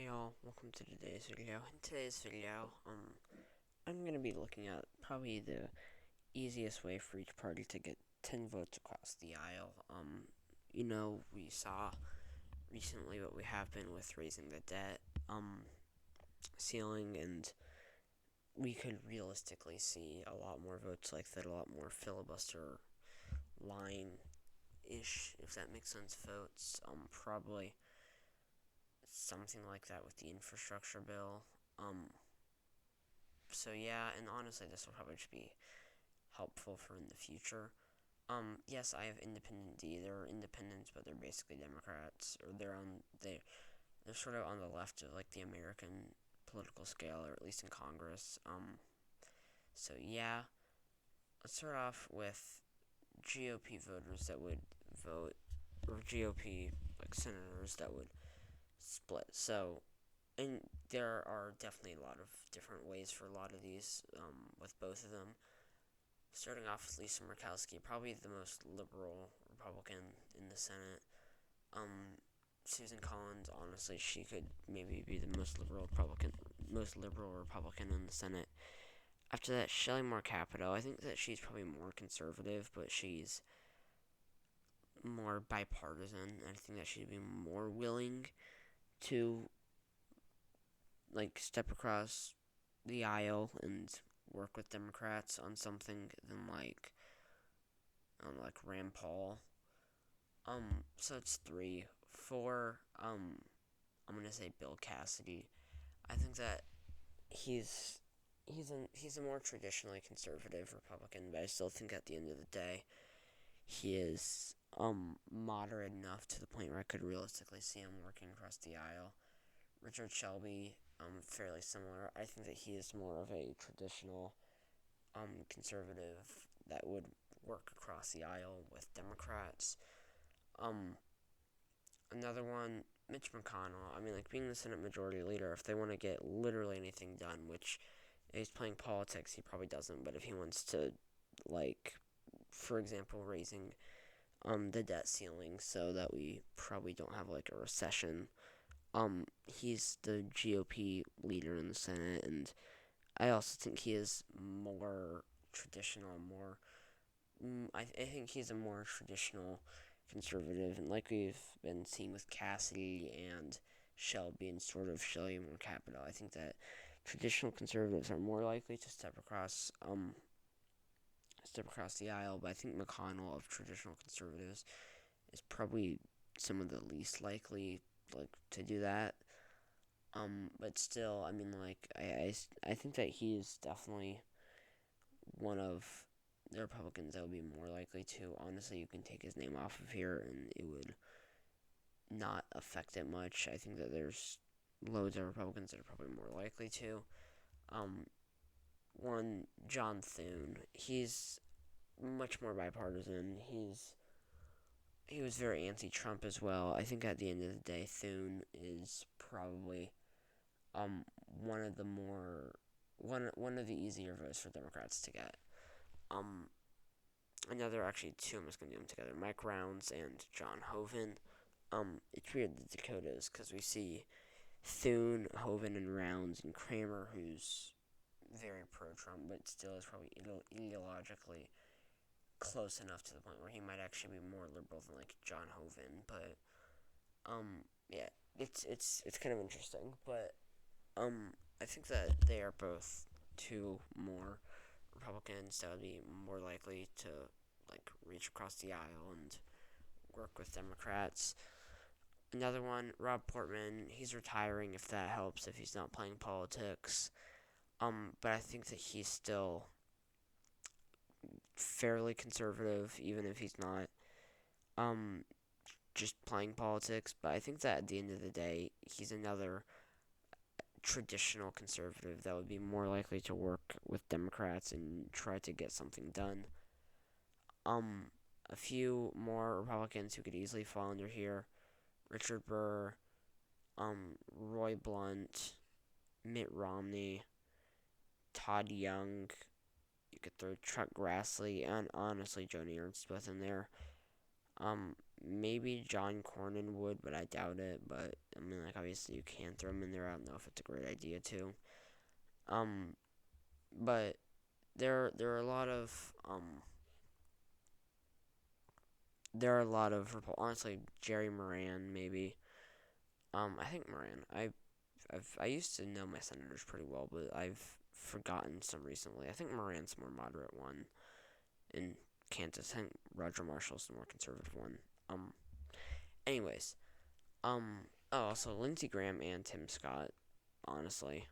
y'all, welcome to today's video. In today's video, I'm gonna be looking at probably the easiest way for each party to get 10 votes across the aisle. We saw recently what we have been with raising the debt, ceiling, and we could realistically see a lot more votes like that, a lot more filibuster line-ish, if that makes sense, votes, probably something like that with the infrastructure bill. So yeah, and honestly, this will probably just be helpful for in the future. Yes, I have independent D. They're independents, but they're basically Democrats, or they're sort of on the left of like the American political scale, or at least in Congress. So yeah, let's start off with GOP voters that would vote, or GOP like senators that would split. So, and there are definitely a lot of different ways for a lot of these with both of them. Starting off with Lisa Murkowski, probably the most liberal Republican in the Senate. Susan Collins, honestly, she could maybe be the most liberal Republican in the Senate. After that, Shelley Moore Capito. I think that she's probably more conservative, but she's more bipartisan. I think that she'd be more willing to like step across the aisle and work with Democrats on something than like Rand Paul. So it's 3. 4, I'm gonna say Bill Cassidy. I think that he's a more traditionally conservative Republican, but I still think at the end of the day he is moderate enough to the point where I could realistically see him working across the aisle. Richard Shelby, fairly similar. I think that he is more of a traditional conservative that would work across the aisle with Democrats. Another one, Mitch McConnell. I mean, like, being the Senate Majority Leader, if they want to get literally anything done, which he's playing politics, he probably doesn't, but if he wants to, like, for example, raising the debt ceiling so that we probably don't have, like, a recession, he's the GOP leader in the Senate, and I also think he is more traditional, I think he's a more traditional conservative, and like we've been seeing with Cassidy and Shelby and sort of Shelley Moore Capito, I think that traditional conservatives are more likely to step across the aisle, but I think McConnell of traditional conservatives is probably some of the least likely to do that. But still, I mean, like, I think that he is definitely one of the Republicans that would be more likely to. Honestly, you can take his name off of here and it would not affect it much. I think that there's loads of Republicans that are probably more likely to. One, John Thune. He's much more bipartisan. He was very anti-Trump as well. I think at the end of the day, Thune is probably one of the one of the easier votes for Democrats to get. Another, actually two, I'm just gonna do them together. Mike Rounds and John Hoeven. It's weird, the Dakotas, because we see Thune, Hoeven, and Rounds, and Kramer, who's very pro-Trump, but still is probably ideologically close enough to the point where he might actually be more liberal than like John Hoeven. But yeah, it's kind of interesting. But I think that they are both two more Republicans that would be more likely to like reach across the aisle and work with Democrats. Another one, Rob Portman. He's retiring, if that helps, if he's not playing politics. But I think that he's still fairly conservative, even if he's not just playing politics. But I think that at the end of the day, he's another traditional conservative that would be more likely to work with Democrats and try to get something done. A few more Republicans who could easily fall under here: Richard Burr, Roy Blunt, Mitt Romney, Todd Young. You could throw Chuck Grassley and honestly Joni Ernst both in there. maybe John Cornyn would, but I doubt it. But I mean, like obviously you can throw him in there. I don't know if it's a great idea too. Um, but there are a lot of honestly Jerry Moran maybe. I think Moran. I used to know my senators pretty well, but I've forgotten some recently. I think Moran's the more moderate one in Kansas. I think Roger Marshall's the more conservative one. Um. Anyways. Oh, also Lindsey Graham and Tim Scott. Honestly.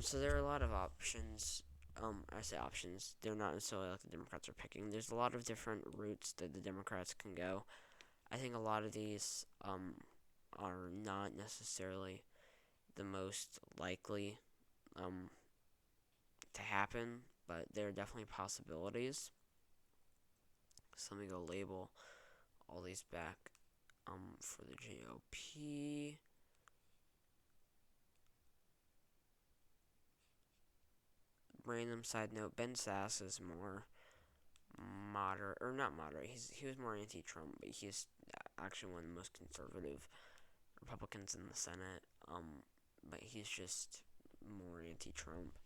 So there are a lot of options. I say options. They're not necessarily like the Democrats are picking. There's a lot of different routes that the Democrats can go. I think a lot of these are not necessarily the most likely um, to happen, but there are definitely possibilities. So let me go label all these back for the GOP. Random side note: Ben Sass is more moderate, or not moderate. He was more anti-Trump, but he's actually one of the most conservative Republicans in the Senate. But he's just more anti-Trump,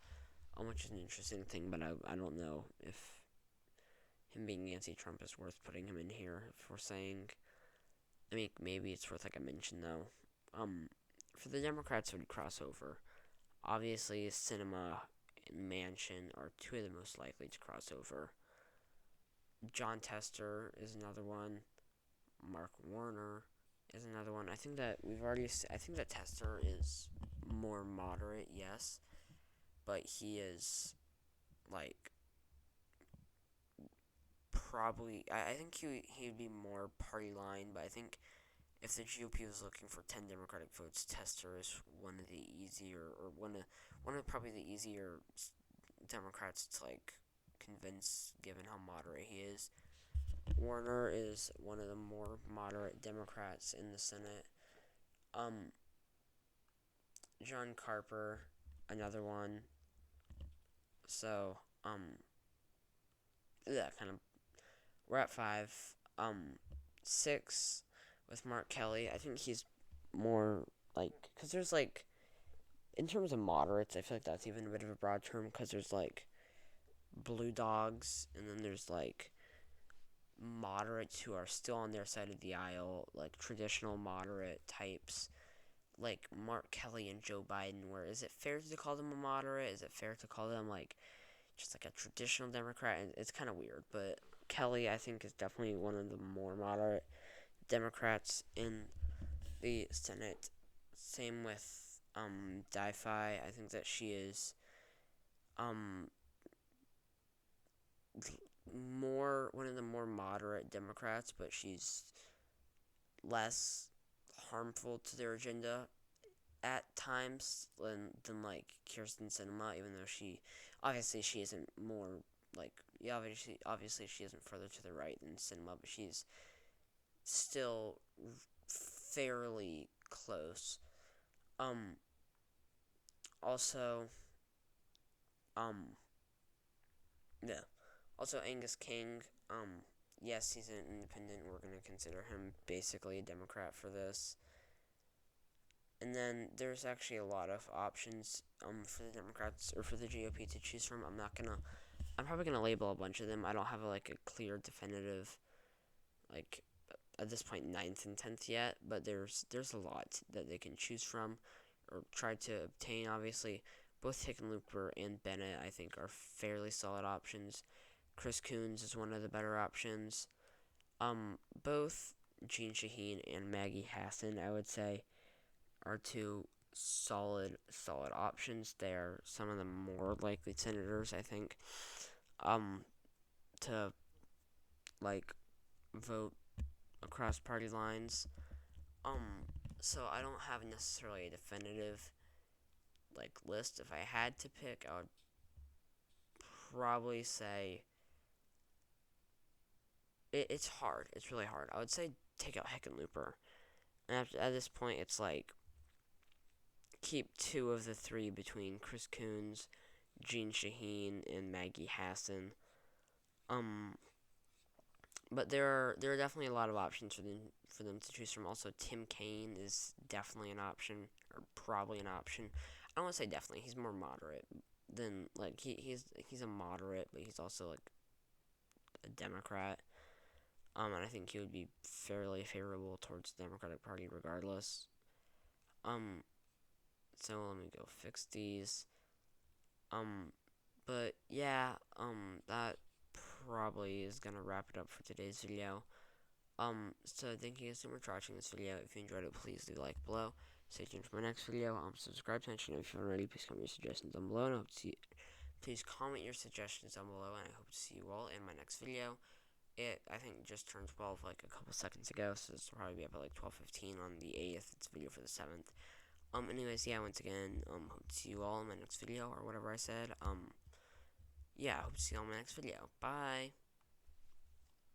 which is an interesting thing. But I don't know if him being anti-Trump is worth putting him in here. If we're saying, I mean, maybe it's worth like a mention though. For the Democrats, would cross over. Obviously, Sinema and Manchin are two of the most likely to cross over. John Tester is another one. Mark Warner is another one. I think that I think that Tester is more moderate, yes, but he is like probably. I think he'd be more party line, but I think if the GOP was looking for 10 Democratic votes, Tester is one of the easier, or one of probably the easier Democrats to like convince, given how moderate he is. Warner is one of the more moderate Democrats in the Senate. John Carper, another one. So, yeah, kind of. We're at 5. 6 with Mark Kelly. I think he's more like, because there's like, in terms of moderates, I feel like that's even a bit of a broad term, because there's like blue dogs, and then there's like moderates who are still on their side of the aisle, like traditional moderate types, like Mark Kelly and Joe Biden, where is it fair to call them a moderate? Is it fair to call them like just like a traditional Democrat? And it's kind of weird, but Kelly, I think, is definitely one of the more moderate Democrats in the Senate. Same with Di-Fi. I think that she is one of the more moderate Democrats, but she's less harmful to their agenda at times than like Kirsten Sinema, even though she isn't more like, yeah, obviously she isn't further to the right than Sinema, but she's still fairly close. Also, yeah. Also, Angus King, yes, he's an independent. We're going to consider him basically a Democrat for this. And then there's actually a lot of options for the Democrats or for the GOP to choose from. I'm probably gonna label a bunch of them. I don't have a clear definitive like at this point 9th and 10th yet, but there's a lot that they can choose from or try to obtain. Obviously, both Hickenlooper and Bennett I think are fairly solid options. Chris Coons is one of the better options. Both Jeanne Shaheen and Maggie Hassan, I would say, are two solid options. They are some of the more likely senators, I think, to like vote across party lines. So I don't have necessarily a definitive list. If I had to pick, I would probably say it's hard. It's really hard. I would say take out Hickenlooper, and at this point, it's like keep 2 of the 3 between Chris Coons, Jeanne Shaheen, and Maggie Hassan. But there are definitely a lot of options for them to choose from. Also, Tim Kaine is definitely an option, or probably an option. I don't want to say definitely. He's more moderate than like he's a moderate, but he's also like a Democrat. And I think he would be fairly favorable towards the Democratic Party regardless. Um, so let me go fix these. Um, but yeah, that probably is gonna wrap it up for today's video. So thank you guys so much for watching this video. If you enjoyed it, please leave a like below. Stay tuned for my next video. Subscribe to my channel if you haven't already. Please comment your suggestions down below, and I hope to see. Please comment your suggestions down below, and I hope to see you all in my next video. It, I think, just turned 12 like a couple seconds ago, so this will probably be up at like 12:15 on the 8th. It's a video for the 7th. Anyways, yeah, once again, hope to see you all in my next video, or whatever I said. Yeah, I hope to see you all in my next video. Bye!